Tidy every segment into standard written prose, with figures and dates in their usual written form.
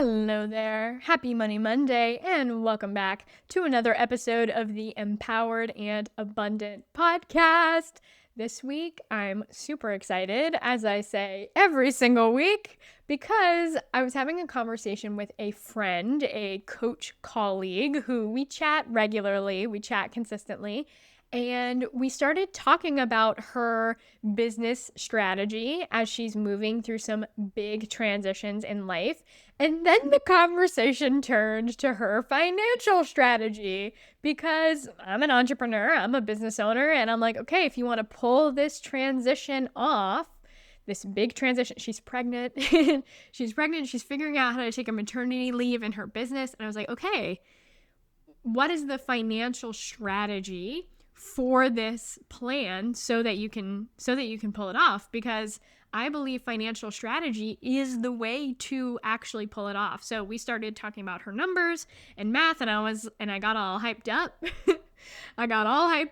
Hello there. Happy Money Monday, and welcome back to another episode of the Empowered and Abundant podcast. This week, I'm super excited, as I say every single week, because I was having a conversation with a friend, a coach colleague who we chat regularly, we chat consistently. And we started talking about her business strategy as she's moving through some big transitions in life. And then the conversation turned to her financial strategy because I'm an entrepreneur, I'm a business owner, and I'm like, okay, if you want to pull this transition off, this big transition, she's pregnant, she's figuring out how to take a maternity leave in her business. And I was like, okay, what is the financial strategy for this plan so that you can pull it off? Because I believe financial strategy is the way to actually pull it off. So we started talking about her numbers and math, and I got all hyped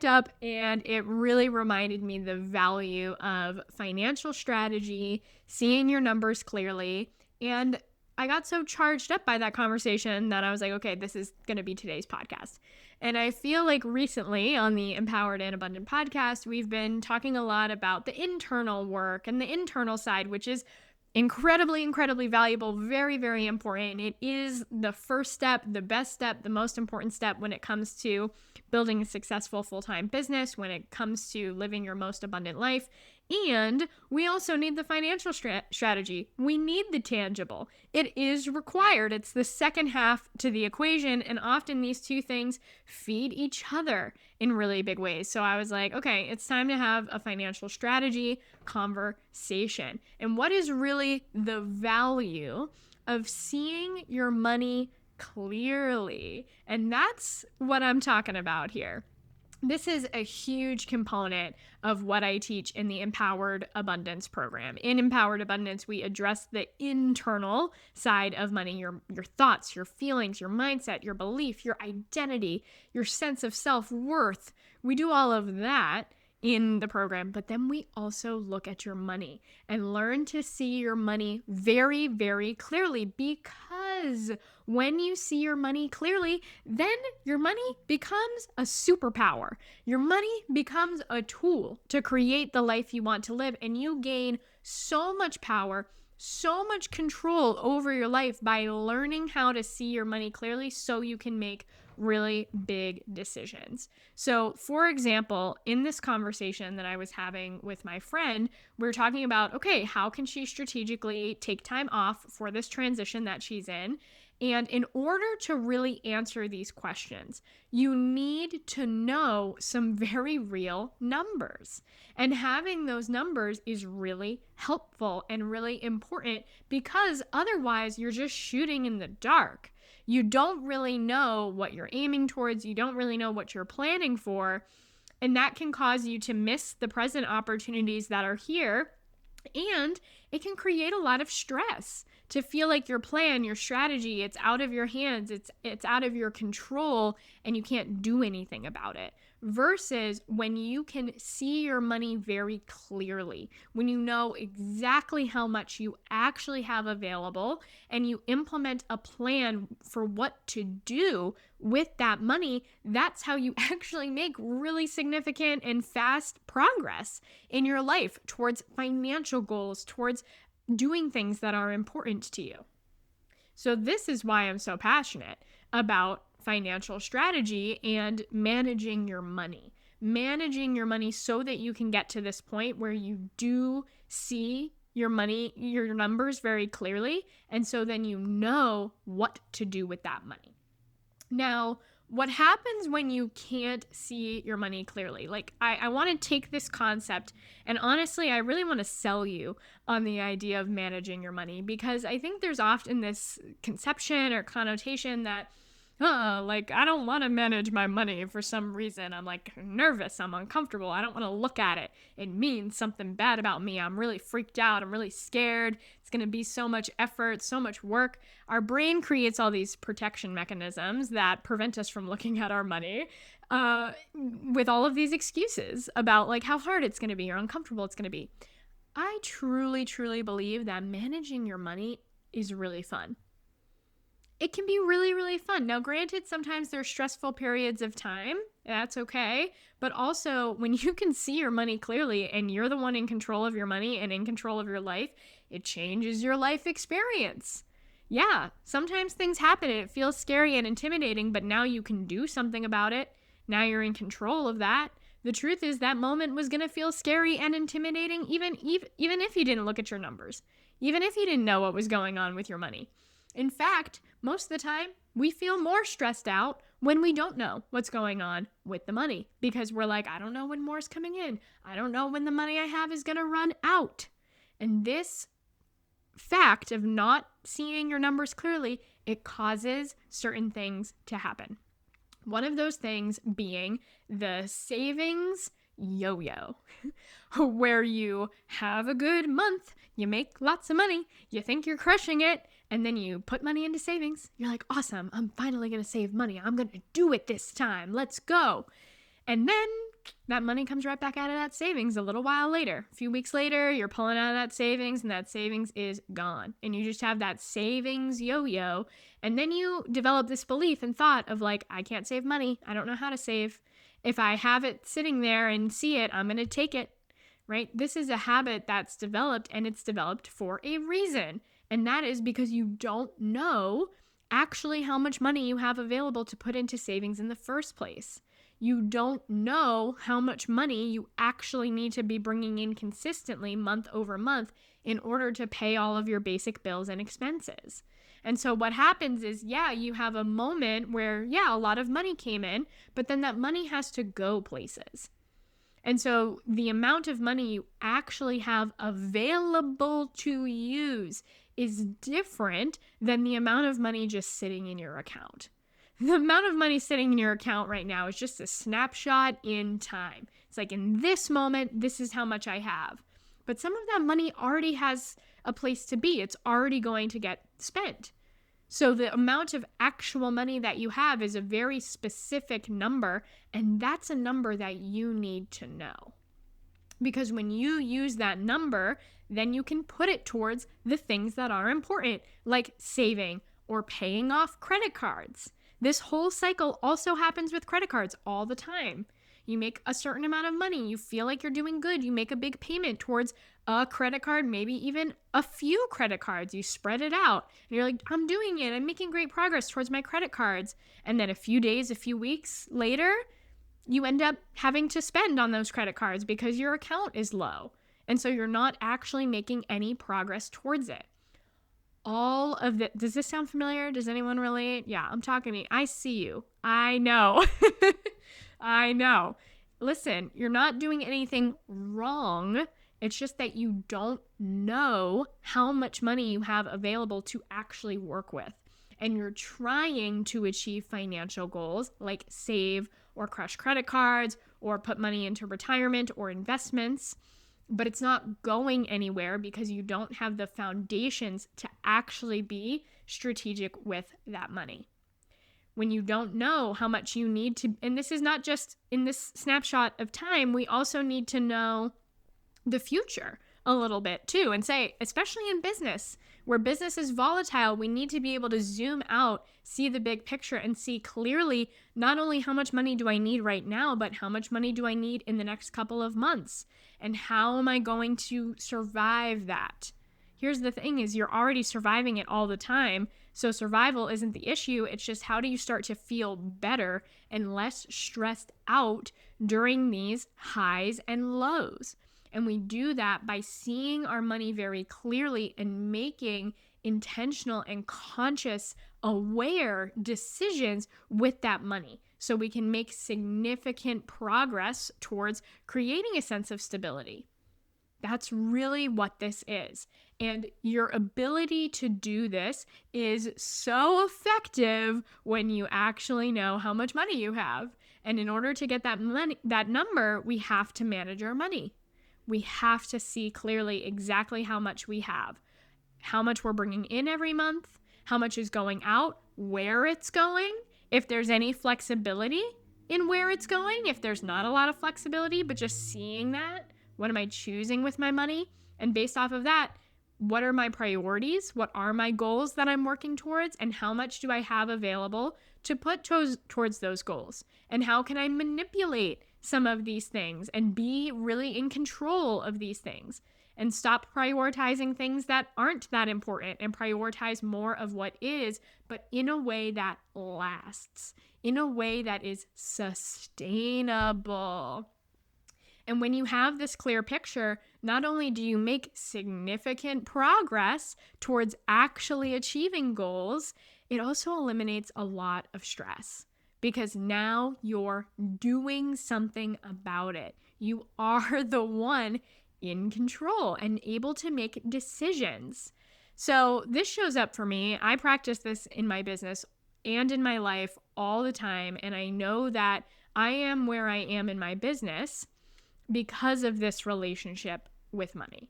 up. And it really reminded me the value of financial strategy, seeing your numbers clearly. And I got so charged up by that conversation that I was like, okay, this is going to be today's podcast. And I feel like recently on the Empowered and Abundant podcast, we've been talking a lot about the internal work and the internal side, which is incredibly, incredibly valuable, very, very important. It is the first step, the best step, the most important step when it comes to building a successful full-time business, when it comes to living your most abundant life. And we also need the financial strategy. We need the tangible. It is required. It's the second half to the equation. And often these two things feed each other in really big ways. So I was like, okay, it's time to have a financial strategy conversation. And what is really the value of seeing your money clearly? And that's what I'm talking about here. This is a huge component of what I teach in the Empowered Abundance program. In Empowered Abundance, we address the internal side of money, your thoughts, your feelings, your mindset, your belief, your identity, your sense of self-worth. We do all of that in the program, but then we also look at your money and learn to see your money very, very clearly, because when you see your money clearly, then your money becomes a superpower. Your money becomes a tool to create the life you want to live, and you gain so much power, so much control over your life by learning how to see your money clearly so you can make really big decisions. So, for example, in this conversation that I was having with my friend, we were talking about, okay, how can she strategically take time off for this transition that she's in? And in order to really answer these questions, you need to know some very real numbers. And having those numbers is really helpful and really important, because otherwise you're just shooting in the dark. You don't really know what you're aiming towards. You don't really know what you're planning for. And that can cause you to miss the present opportunities that are here. And it can create a lot of stress to feel like your plan, your strategy, it's out of your hands, it's out of your control, and you can't do anything about it. Versus when you can see your money very clearly, when you know exactly how much you actually have available, and you implement a plan for what to do with that money, that's how you actually make really significant and fast progress in your life towards financial goals, towards doing things that are important to you. So this is why I'm so passionate about financial strategy and managing your money so that you can get to this point where you do see your money, your numbers very clearly. And so then you know what to do with that money. Now, what happens when you can't see your money clearly? Like, I want to take this concept, and honestly, I really want to sell you on the idea of managing your money, because I think there's often this conception or connotation that, I don't want to manage my money for some reason. I'm nervous, I'm uncomfortable, I don't want to look at it. It means something bad about me. I'm really freaked out, I'm really scared. It's going to be so much effort, so much work. Our brain creates all these protection mechanisms that prevent us from looking at our money with all of these excuses about how hard it's going to be or uncomfortable it's going to be. I truly, truly believe that managing your money is really fun. it can be really, really fun. Now, granted, sometimes there's stressful periods of time. That's okay. But also, when you can see your money clearly and you're the one in control of your money and in control of your life, it changes your life experience. Yeah, sometimes things happen and it feels scary and intimidating, but now you can do something about it. Now you're in control of that. The truth is that moment was going to feel scary and intimidating even if you didn't look at your numbers, even if you didn't know what was going on with your money. In fact, most of the time, we feel more stressed out when we don't know what's going on with the money because we're like, I don't know when more's coming in. I don't know when the money I have is going to run out. And this fact of not seeing your numbers clearly, it causes certain things to happen. One of those things being the savings yo-yo, where you have a good month, you make lots of money, you think you're crushing it, and then you put money into savings. You're like, awesome, I'm finally going to save money. I'm going to do it this time. Let's go. And then that money comes right back out of that savings a little while later. A few weeks later, you're pulling out of that savings and that savings is gone. And you just have that savings yo-yo. And then you develop this belief and thought of like, I can't save money. I don't know how to save. If I have it sitting there and see it, I'm going to take it, right? This is a habit that's developed, and it's developed for a reason. And that is because you don't know actually how much money you have available to put into savings in the first place. You don't know how much money you actually need to be bringing in consistently month over month in order to pay all of your basic bills and expenses. And so what happens is, you have a moment where, a lot of money came in, but then that money has to go places. And so the amount of money you actually have available to use is different than the amount of money just sitting in your account. The amount of money sitting in your account right now is just a snapshot in time. It's like, in this moment, this is how much I have. But some of that money already has a place to be. It's already going to get spent. So the amount of actual money that you have is a very specific number, and that's a number that you need to know. Because when you use that number, then you can put it towards the things that are important, like saving or paying off credit cards. This whole cycle also happens with credit cards all the time. You make a certain amount of money, you feel like you're doing good, you make a big payment towards a credit card, maybe even a few credit cards. You spread it out and you're like, I'm doing it, I'm making great progress towards my credit cards. And then a few days, a few weeks later, you end up having to spend on those credit cards because your account is low. And so you're not actually making any progress towards it. All of the, does this sound familiar? Does anyone relate? Yeah, I'm talking to you. I see you. I know. I know. Listen, you're not doing anything wrong. It's just that you don't know how much money you have available to actually work with. And you're trying to achieve financial goals like save or crush credit cards or put money into retirement or investments. But it's not going anywhere because you don't have the foundations to actually be strategic with that money. When you don't know how much you need to, and this is not just in this snapshot of time, we also need to know the future a little bit too, and say, especially in business, where business is volatile, we need to be able to zoom out, see the big picture, and see clearly not only how much money do I need right now, but how much money do I need in the next couple of months, and how am I going to survive that? Here's the thing is you're already surviving it all the time, so survival isn't the issue. It's just how do you start to feel better and less stressed out during these highs and lows? And we do that by seeing our money very clearly and making intentional and conscious, aware decisions with that money so we can make significant progress towards creating a sense of stability. That's really what this is. And your ability to do this is so effective when you actually know how much money you have. And in order to get that money, that number, we have to manage our money. We have to see clearly exactly how much we have, how much we're bringing in every month, how much is going out, where it's going, if there's any flexibility in where it's going, if there's not a lot of flexibility, but just seeing that, what am I choosing with my money? And based off of that, what are my priorities? What are my goals that I'm working towards? And how much do I have available to put towards those goals? And how can I manipulate some of these things and be really in control of these things and stop prioritizing things that aren't that important and prioritize more of what is, but in a way that lasts, in a way that is sustainable. And when you have this clear picture, not only do you make significant progress towards actually achieving goals, it also eliminates a lot of stress because now you're doing something about it. You are the one in control and able to make decisions. So this shows up for me. I practice this in my business and in my life all the time. And I know that I am where I am in my business because of this relationship with money.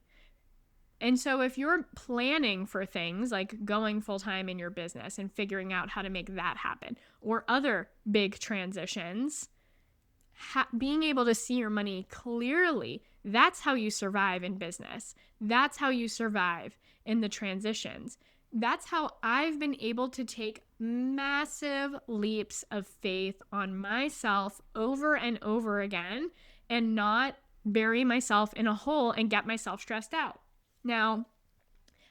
And so if you're planning for things like going full-time in your business and figuring out how to make that happen, or other big transitions, being able to see your money clearly, that's how you survive in business. That's how you survive in the transitions. That's how I've been able to take massive leaps of faith on myself over and over again and not bury myself in a hole and get myself stressed out. Now,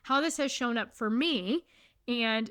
how this has shown up for me, and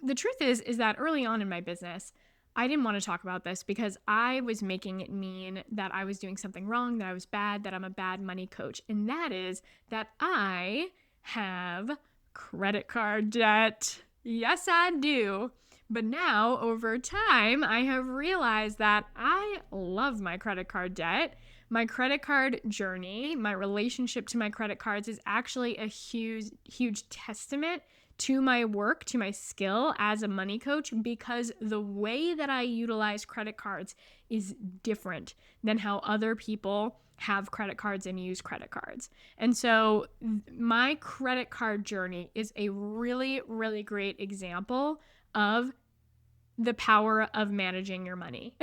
the truth is that early on in my business, I didn't want to talk about this because I was making it mean that I was doing something wrong, that I was bad, that I'm a bad money coach. And that is that I have credit card debt. Yes, I do. But now, over time, I have realized that I love my credit card debt. My credit card journey, my relationship to my credit cards is actually a huge testament to my work, to my skill as a money coach, because the way that I utilize credit cards is different than how other people have credit cards and use credit cards. And so my credit card journey is a really, really great example of the power of managing your money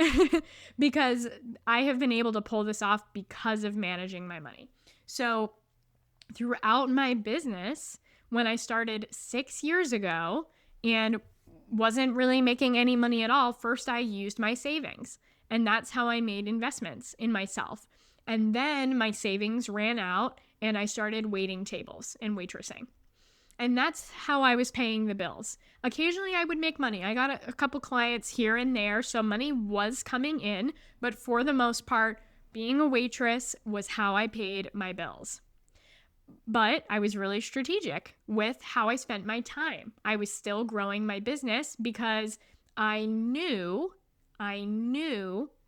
because I have been able to pull this off because of managing my money. So throughout my business, when I started 6 years ago and wasn't really making any money at all, first I used my savings, and that's how I made investments in myself. And then my savings ran out and I started waiting tables and waitressing. And that's how I was paying the bills. Occasionally I would make money. I got a couple clients here and there, so money was coming in, but for the most part, being a waitress was how I paid my bills. But I was really strategic with how I spent my time. I was still growing my business because I knew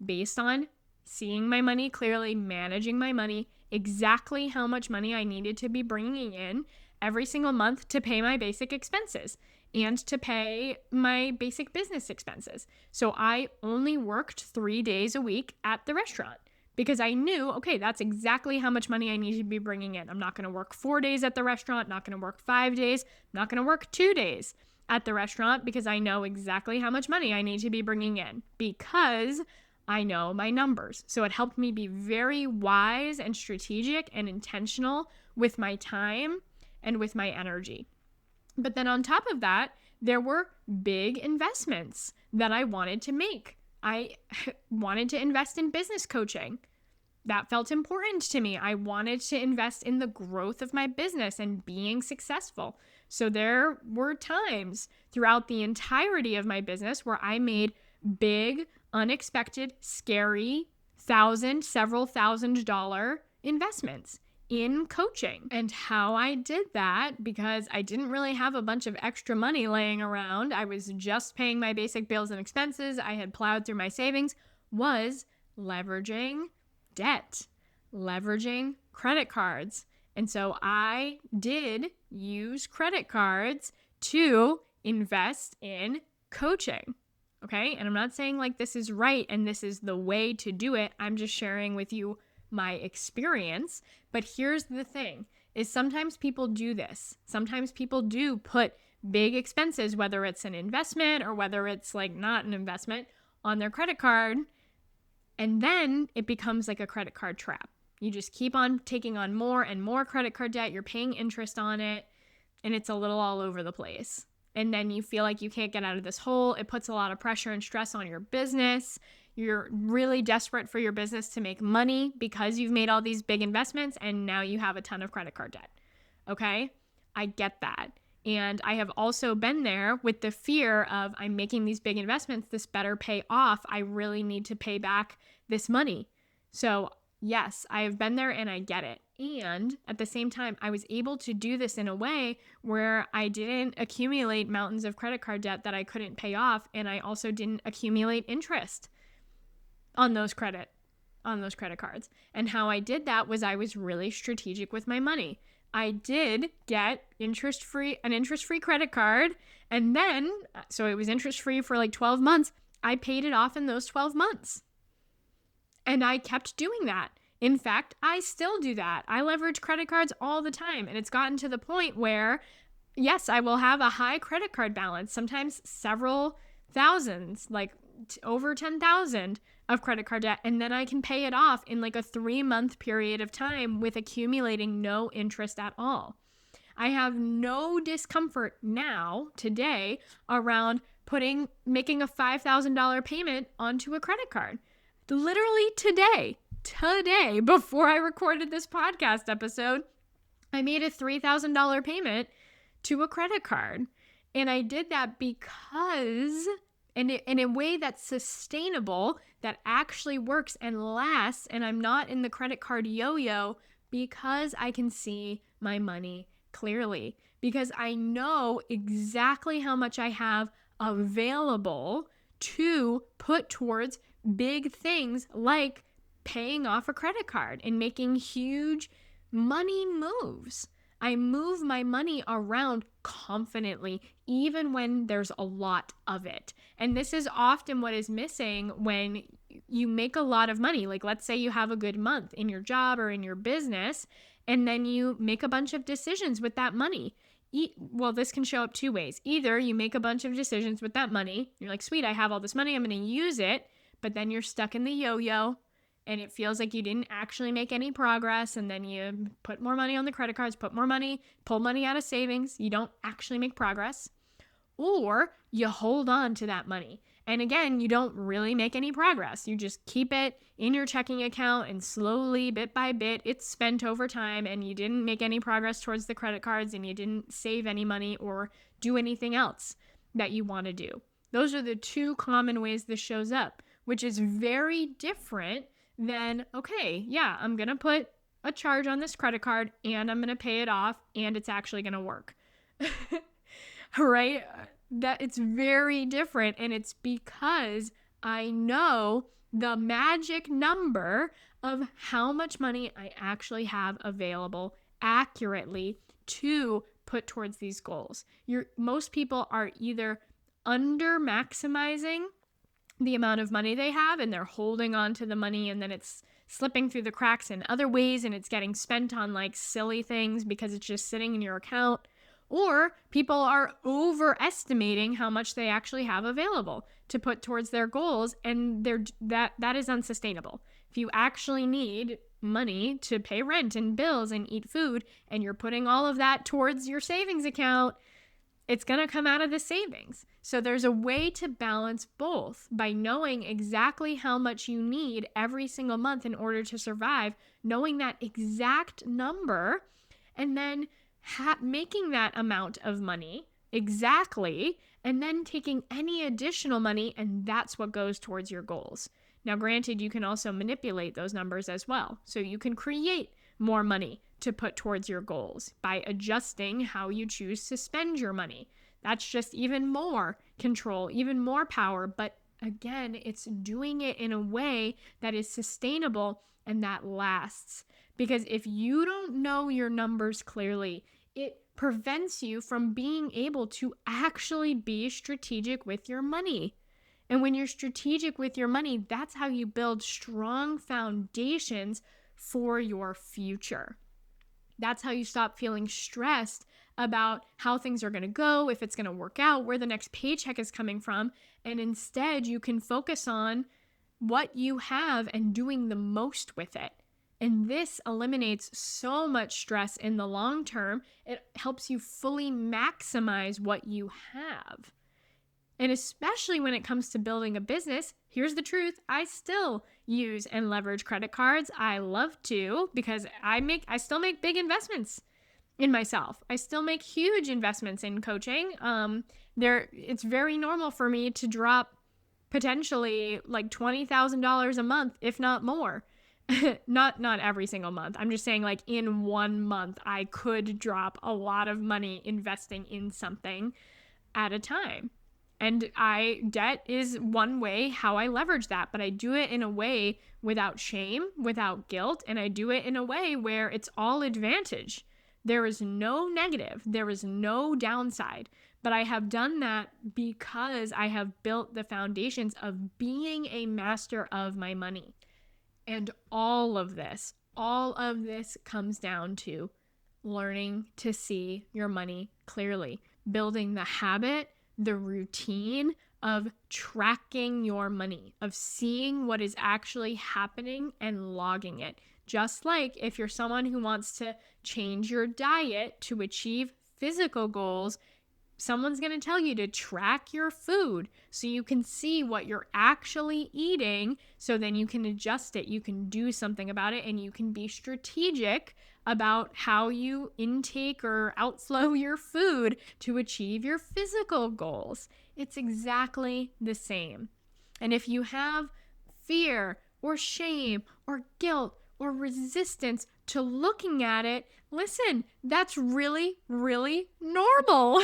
based on seeing my money clearly, managing my money, exactly how much money I needed to be bringing in every single month to pay my basic expenses and to pay my basic business expenses. So I only worked 3 days a week at the restaurant because I knew, okay, that's exactly how much money I need to be bringing in. I'm not going to work 4 days at the restaurant, not going to work 5 days, not going to work 2 days at the restaurant because I know exactly how much money I need to be bringing in because I know my numbers. So it helped me be very wise and strategic and intentional with my time and with my energy. But then on top of that, there were big investments that I wanted to make. I wanted to invest in business coaching. That felt important to me. I wanted to invest in the growth of my business and being successful. So there were times throughout the entirety of my business where I made big, unexpected, scary, several $1,000 investments in coaching. And how I did that, because I didn't really have a bunch of extra money laying around, I was just paying my basic bills and expenses, I had plowed through my savings, was leveraging debt, leveraging credit cards. And so I did use credit cards to invest in coaching. Okay? And I'm not saying like this is right and this is the way to do it. I'm just sharing with you my experience. But here's the thing, is sometimes people do this. Sometimes people do put big expenses, whether it's an investment or whether it's like not an investment, on their credit card. And then it becomes like a credit card trap. You just keep on taking on more and more credit card debt. You're paying interest on it. and it's a little all over the place. And then you feel like you can't get out of this hole. It puts a lot of pressure and stress on your business. You're really desperate for your business to make money because you've made all these big investments and now you have a ton of credit card debt. Okay? I get that. And I have also been there with the fear of I'm making these big investments. This better pay off. I really need to pay back this money. So yes, I have been there and I get it. And at the same time, I was able to do this in a way where I didn't accumulate mountains of credit card debt that I couldn't pay off. And I also didn't accumulate interest on those credit cards. And how I did that was I was really strategic with my money. I did get an interest-free credit card. And then, so it was interest-free for like 12 months. I paid it off in those 12 months. And I kept doing that. In fact, I still do that. I leverage credit cards all the time. And it's gotten to the point where, yes, I will have a high credit card balance, sometimes several thousands, like over 10,000 of credit card debt. And then I can pay it off in like a 3-month period of time with accumulating no interest at all. I have no discomfort now, today, around making a $5,000 payment onto a credit card. Literally today, before I recorded this podcast episode, I made a $3,000 payment to a credit card. And I did that because, in a way that's sustainable, that actually works and lasts, and I'm not in the credit card yo-yo, because I can see my money clearly. Because I know exactly how much I have available to put towards big things like paying off a credit card and making huge money moves. I move my money around confidently, even when there's a lot of it. And this is often what is missing when you make a lot of money. Like, let's say you have a good month in your job or in your business, and then you make a bunch of decisions with that money. Well, this can show up two ways. Either you make a bunch of decisions with that money. You're like, sweet, I have all this money, I'm going to use it. But then you're stuck in the yo-yo and it feels like you didn't actually make any progress. And then you put more money on the credit cards, pull money out of savings. You don't actually make progress. Or you hold on to that money. And again, you don't really make any progress. You just keep it in your checking account and slowly, bit by bit, it's spent over time and you didn't make any progress towards the credit cards and you didn't save any money or do anything else that you want to do. Those are the two common ways this shows up, which is very different than, okay, yeah, I'm going to put a charge on this credit card and I'm going to pay it off and it's actually going to work. Right? That it's very different, and it's because I know the magic number of how much money I actually have available accurately to put towards these goals. Most people are either under maximizing the amount of money they have and they're holding on to the money and then it's slipping through the cracks in other ways and it's getting spent on like silly things because it's just sitting in your account. Or people are overestimating how much they actually have available to put towards their goals, and that is unsustainable. If you actually need money to pay rent and bills and eat food, and you're putting all of that towards your savings account, it's going to come out of the savings. So there's a way to balance both by knowing exactly how much you need every single month in order to survive, knowing that exact number, and then making that amount of money exactly, and then taking any additional money, and that's what goes towards your goals. Now, granted, you can also manipulate those numbers as well. So you can create more money to put towards your goals by adjusting how you choose to spend your money. That's just even more control, even more power. But again, it's doing it in a way that is sustainable and that lasts. Because if you don't know your numbers clearly, it prevents you from being able to actually be strategic with your money. And when you're strategic with your money, that's how you build strong foundations for your future. That's how you stop feeling stressed about how things are going to go, if it's going to work out, where the next paycheck is coming from. And instead, you can focus on what you have and doing the most with it. And this eliminates so much stress in the long term. It helps you fully maximize what you have. And especially when it comes to building a business, here's the truth. I still use and leverage credit cards. I love to, because I still make big investments in myself. I still make huge investments in coaching. It's very normal for me to drop potentially like $20,000 a month, if not more. Not every single month. I'm just saying, like, in 1 month, I could drop a lot of money investing in something at a time. And debt is one way how I leverage that, but I do it in a way without shame, without guilt, and I do it in a way where it's all advantage. There is no negative, there is no downside, but I have done that because I have built the foundations of being a master of my money. And all of this comes down to learning to see your money clearly, building the habit, the routine of tracking your money, of seeing what is actually happening and logging it. Just like if you're someone who wants to change your diet to achieve physical goals, someone's going to tell you to track your food so you can see what you're actually eating, so then you can adjust it, you can do something about it, and you can be strategic about how you intake or outflow your food to achieve your physical goals. It's exactly the same. And if you have fear or shame or guilt or resistance to looking at it, listen, that's really, really normal.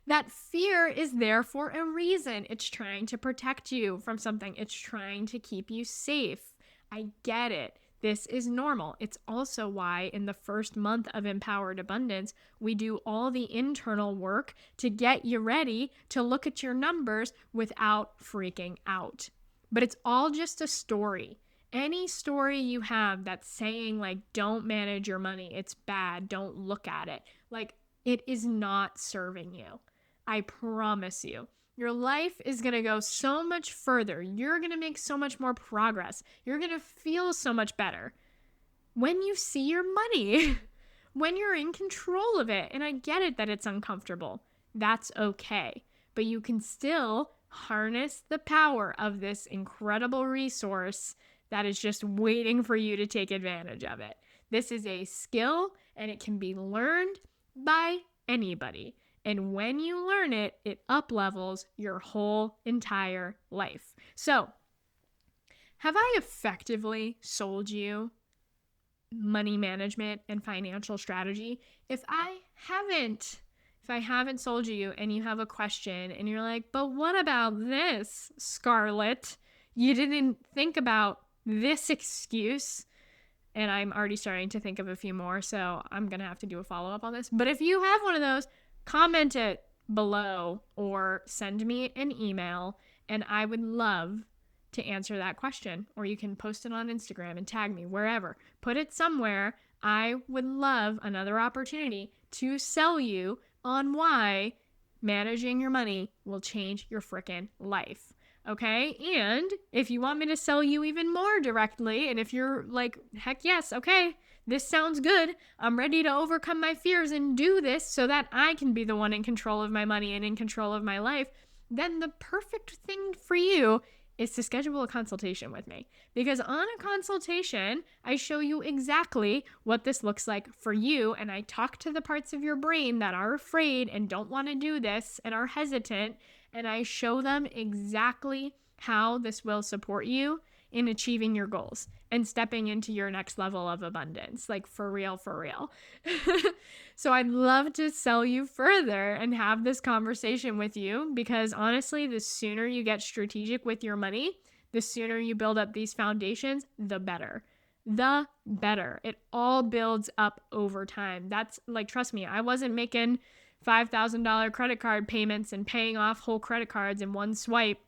That fear is there for a reason. It's trying to protect you from something. It's trying to keep you safe. I get it. This is normal. It's also why in the first month of Empowered Abundance, we do all the internal work to get you ready to look at your numbers without freaking out. But it's all just a story. Any story you have that's saying, like, don't manage your money, it's bad, don't look at it, like, it is not serving you. I promise you. Your life is going to go so much further. You're going to make so much more progress. You're going to feel so much better when you see your money, when you're in control of it. And I get it that it's uncomfortable. That's okay. But you can still harness the power of this incredible resource that is just waiting for you to take advantage of it. This is a skill, and it can be learned by anybody. And when you learn it, it up-levels your whole entire life. So, have I effectively sold you money management and financial strategy? If I haven't sold you and you have a question and you're like, but what about this, Scarlett? You didn't think about this excuse. And I'm already starting to think of a few more, so I'm going to have to do a follow-up on this. But if you have one of those, comment it below or send me an email, and I would love to answer that question. Or you can post it on Instagram and tag me, wherever. Put it somewhere. I would love another opportunity to sell you on why managing your money will change your frickin' life. Okay? And if you want me to sell you even more directly, and if you're like, heck yes, okay, this sounds good, I'm ready to overcome my fears and do this so that I can be the one in control of my money and in control of my life, then the perfect thing for you is to schedule a consultation with me. Because on a consultation, I show you exactly what this looks like for you, and I talk to the parts of your brain that are afraid and don't want to do this and are hesitant, and I show them exactly how this will support you in achieving your goals and stepping into your next level of abundance, like for real, for real. So I'd love to sell you further and have this conversation with you, because honestly, the sooner you get strategic with your money, the sooner you build up these foundations, the better. The better. It all builds up over time. That's like, trust me, I wasn't making $5,000 credit card payments and paying off whole credit cards in one swipe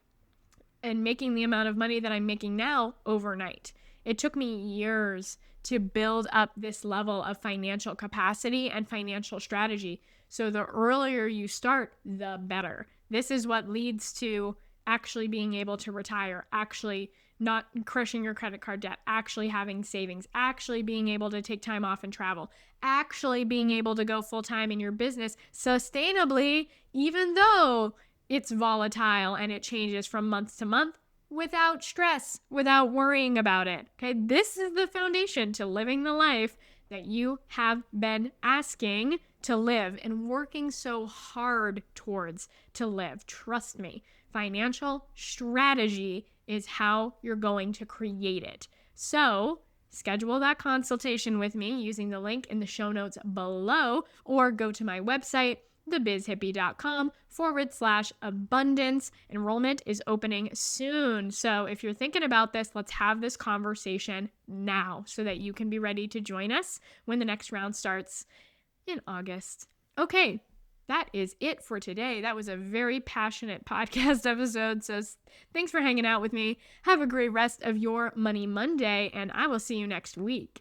and making the amount of money that I'm making now overnight. It took me years to build up this level of financial capacity and financial strategy. So the earlier you start, the better. This is what leads to actually being able to retire, actually not crushing your credit card debt, actually having savings, actually being able to take time off and travel, actually being able to go full time in your business sustainably, even though it's volatile and it changes from month to month, without stress, without worrying about it. Okay, this is the foundation to living the life that you have been asking to live and working so hard towards to live. Trust me, financial strategy is how you're going to create it. So schedule that consultation with me using the link in the show notes below, or go to my website, thebizhippie.com/abundance. Enrollment is opening soon. So if you're thinking about this, let's have this conversation now so that you can be ready to join us when the next round starts in August. Okay, that is it for today. That was a very passionate podcast episode. So thanks for hanging out with me. Have a great rest of your Money Monday, and I will see you next week.